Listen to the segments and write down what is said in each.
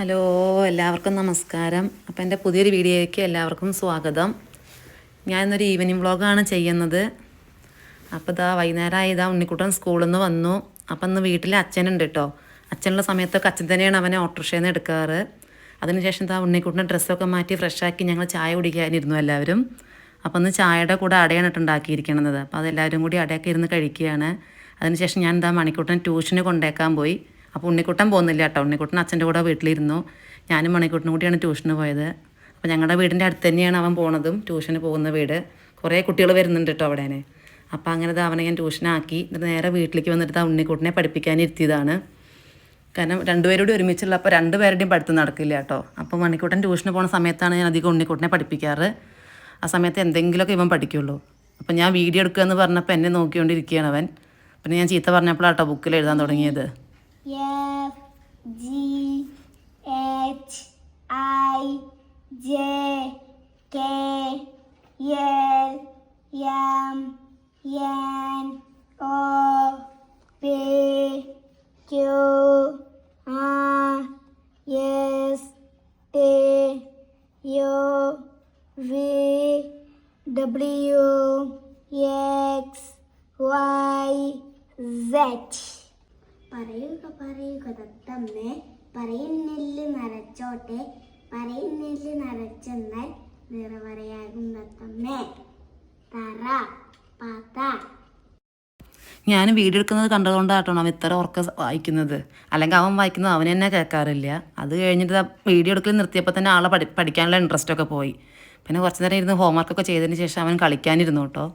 Hello, എല്ലാവർക്കും നമസ്കാരം. അപ്പോൾ എൻ്റെ പുതിയൊരു വീഡിയോയ്ക്ക് എല്ലാവർക്കും സ്വാഗതം. ഞാനിന്നൊരു ഈവനിങ് വ്ളോഗാണ് ചെയ്യുന്നത്. അപ്പോൾ വൈകുന്നേരമായി ഉണ്ണിക്കുട്ടൻ സ്കൂളിൽ നിന്ന് വന്നു. അപ്പം ഇന്ന് വീട്ടിൽ അച്ഛനുണ്ട് കേട്ടോ. അച്ഛനുള്ള സമയത്തൊക്കെ അച്ഛൻ തന്നെയാണ് അവനെ ഓട്ടോറിക്ഷയിൽ നിന്ന് എടുക്കാറ്. അതിനുശേഷം ഉണ്ണിക്കുട്ടൻ്റെ ഡ്രസ്സൊക്കെ മാറ്റി ഫ്രഷാക്കി ഞങ്ങൾ ചായ കുടിക്കാനിരുന്നു എല്ലാവരും. അപ്പോൾ ഇന്ന് ചായയുടെ കൂടെ അടയാണ് ഉണ്ടാക്കിയിരിക്കുന്നത്. അപ്പോൾ അതെല്ലാവരും കൂടി അടയൊക്കെ ഇരുന്ന് കഴിക്കുകയാണ്. അതിനുശേഷം ഞാൻ മണിക്കുട്ടൻ ട്യൂഷന് കൊണ്ടേക്കാൻ പോയി. അപ്പോൾ ഉണ്ണിക്കുട്ടൻ പോകുന്നില്ല കേട്ടോ. ഉണ്ണിക്കുട്ടൻ അച്ഛൻ്റെ കൂടെ വീട്ടിലിരുന്നു. ഞാനും മണിക്കുട്ടനും കൂടിയാണ് ട്യൂഷന് പോയത്. അപ്പോൾ ഞങ്ങളുടെ വീടിൻ്റെ അടുത്ത് തന്നെയാണ് അവൻ പോണതും, ട്യൂഷന് പോകുന്ന വീട്. കുറേ കുട്ടികൾ വരുന്നുണ്ട് കേട്ടോ അവിടെ. അപ്പോൾ അങ്ങനെ അവനെ ഞാൻ ട്യൂഷനാക്കി. എന്നിട്ട് നേരെ വീട്ടിലേക്ക് വന്നിട്ട് ഉണ്ണിക്കുട്ടനെ പഠിപ്പിക്കാനിരുത്തിയതാണ്. കാരണം രണ്ടുപേരോട് ഒരുമിച്ചുള്ള അപ്പോൾ രണ്ടുപേരുടെയും പഠിത്തം നടക്കില്ല കേട്ടോ. അപ്പോൾ മണിക്കുട്ടൻ ട്യൂഷന് പോകുന്ന സമയത്താണ് ഞാൻ അധികം ഉണ്ണിക്കുട്ടനെ പഠിപ്പിക്കാറ്. ആ സമയത്ത് എന്തെങ്കിലുമൊക്കെ ഇവൻ പഠിക്കുള്ളൂ. അപ്പോൾ ഞാൻ വീഡിയോ എടുക്കുക എന്ന് പറഞ്ഞപ്പോൾ എന്നെ നോക്കിക്കൊണ്ടിരിക്കുകയാണ് അവൻ. പിന്നെ ഞാൻ ചീത്ത പറഞ്ഞപ്പോഴാട്ടോ ബുക്കിൽ എഴുതാൻ തുടങ്ങിയത്. F G H I J K L M N O P Q R S T U V W X Y Z. പറയുക പറയുക തത്തമ്മേ, പറയുന്നില്ല് നരച്ചോട്ടെ, പറയുന്നില്ല് നരച്ചെന്നാൽ നിറവറയാകും തത്തമ്മേ. തറ പത. ഞാൻ വീഡിയോ എടുക്കുന്നത് കണ്ടതുകൊണ്ടാട്ടോ അവൻ ഇത്ര ഉറക്കം വായിക്കുന്നത്. അല്ലെങ്കിൽ അവൻ വായിക്കുന്നത് അവൻ തന്നെ കേൾക്കാറില്ല. അത് കഴിഞ്ഞിട്ട് വീഡിയോ എടുക്കൽ നിർത്തിയപ്പോൾ തന്നെ ആളെ പഠിക്കാനുള്ള ഇൻട്രസ്റ്റൊക്കെ പോയി. പിന്നെ കുറച്ച് നേരം ഇരുന്ന് ഹോംവർക്കൊക്കെ ചെയ്തതിന് ശേഷം അവൻ കളിക്കാനിരുന്നു കേട്ടോ.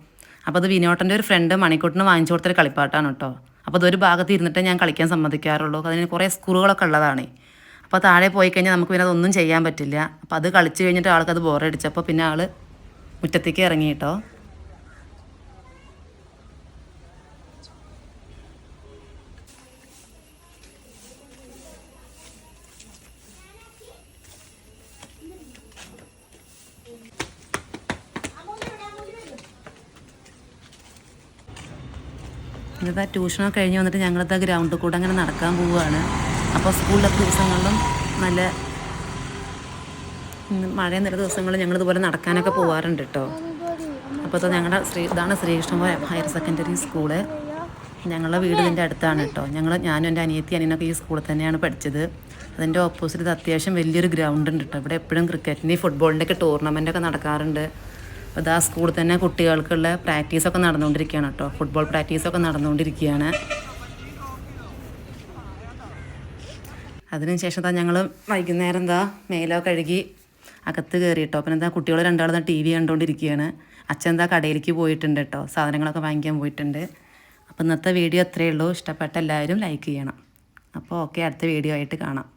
അപ്പോൾ അത് വിനോട്ടൻ്റെ ഒരു ഫ്രണ്ട് മണിക്കൂട്ടിന് വാങ്ങിച്ചു കൊടുത്തൊരു കളിപ്പാട്ടാണ് കേട്ടോ. അപ്പോൾ അതൊരു ഭാഗത്ത് ഇരുന്നിട്ട് ഞാൻ കളിക്കാൻ സമ്മതിക്കാറുള്ളൂ. അതിന് കുറേ സ്ക്രൂകളൊക്കെ ഉള്ളതാണ്. അപ്പോൾ താഴെ പോയി കഴിഞ്ഞാൽ നമുക്ക് പിന്നെ അതൊന്നും ചെയ്യാൻ പറ്റില്ല. അപ്പോൾ അത് കളിച്ച് കഴിഞ്ഞിട്ട് ആൾക്കത് ബോറടിച്ചപ്പോൾ പിന്നെ ആൾ മുറ്റത്തേക്ക് ഇറങ്ങി കേട്ടോ. എന്നിട്ട് ട്യൂഷനൊക്കെ കഴിഞ്ഞ് വന്നിട്ട് ഞങ്ങളിത് ഗ്രൗണ്ടിൽ കൂടെ അങ്ങനെ നടക്കാൻ പോവുകയാണ്. അപ്പോൾ സ്കൂളിലൊക്കെ ദിവസങ്ങളിലും നല്ല മഴ നില ദിവസങ്ങളിൽ ഞങ്ങളിതുപോലെ നടക്കാനൊക്കെ പോകാറുണ്ട് കേട്ടോ. അപ്പോൾ ഞങ്ങളുടെ ഇതാണ് ശ്രീകൃഷ്ണപുരം ഹയർ സെക്കൻഡറി സ്കൂള്. ഞങ്ങളുടെ വീട് ഇതിൻ്റെ അടുത്താണ് കേട്ടോ. ഞാനും എൻ്റെ അനിയത്തി അനിയനൊക്കെ ഈ സ്കൂളിൽ തന്നെയാണ് പഠിച്ചത്. അതിൻ്റെ ഓപ്പോസിറ്റ് അത്യാവശ്യം വലിയൊരു ഗ്രൗണ്ട് ഉണ്ട് കേട്ടോ. ഇവിടെ എപ്പോഴും ക്രിക്കറ്റിൻ്റെയും ഫുട്ബോളിൻ്റെയൊക്കെ ടൂർണമെൻറ്റൊക്കെ നടക്കാറുണ്ട്. അപ്പോൾ സ്കൂളിൽ തന്നെ കുട്ടികൾക്കുള്ള പ്രാക്ടീസൊക്കെ നടന്നുകൊണ്ടിരിക്കുകയാണ് കേട്ടോ. ഫുട്ബോൾ പ്രാക്ടീസൊക്കെ നടന്നുകൊണ്ടിരിക്കുകയാണ്. അതിനുശേഷം ഞങ്ങൾ വൈകുന്നേരം മേലോ കഴുകി അകത്ത് കയറി കേട്ടോ. പിന്നെ കുട്ടികൾ രണ്ടാളും ടി വി കണ്ടുകൊണ്ടിരിക്കുകയാണ്. അച്ഛൻ കടയിലേക്ക് പോയിട്ടുണ്ട് കേട്ടോ. സാധനങ്ങളൊക്കെ വാങ്ങിക്കാൻ പോയിട്ടുണ്ട്. അപ്പോൾ ഇന്നത്തെ വീഡിയോ അത്രയേ ഉള്ളൂ. ഇഷ്ടപ്പെട്ട എല്ലാവരും ലൈക്ക് ചെയ്യണം. അപ്പോൾ ഓക്കെ, അടുത്ത വീഡിയോ ആയിട്ട് കാണാം.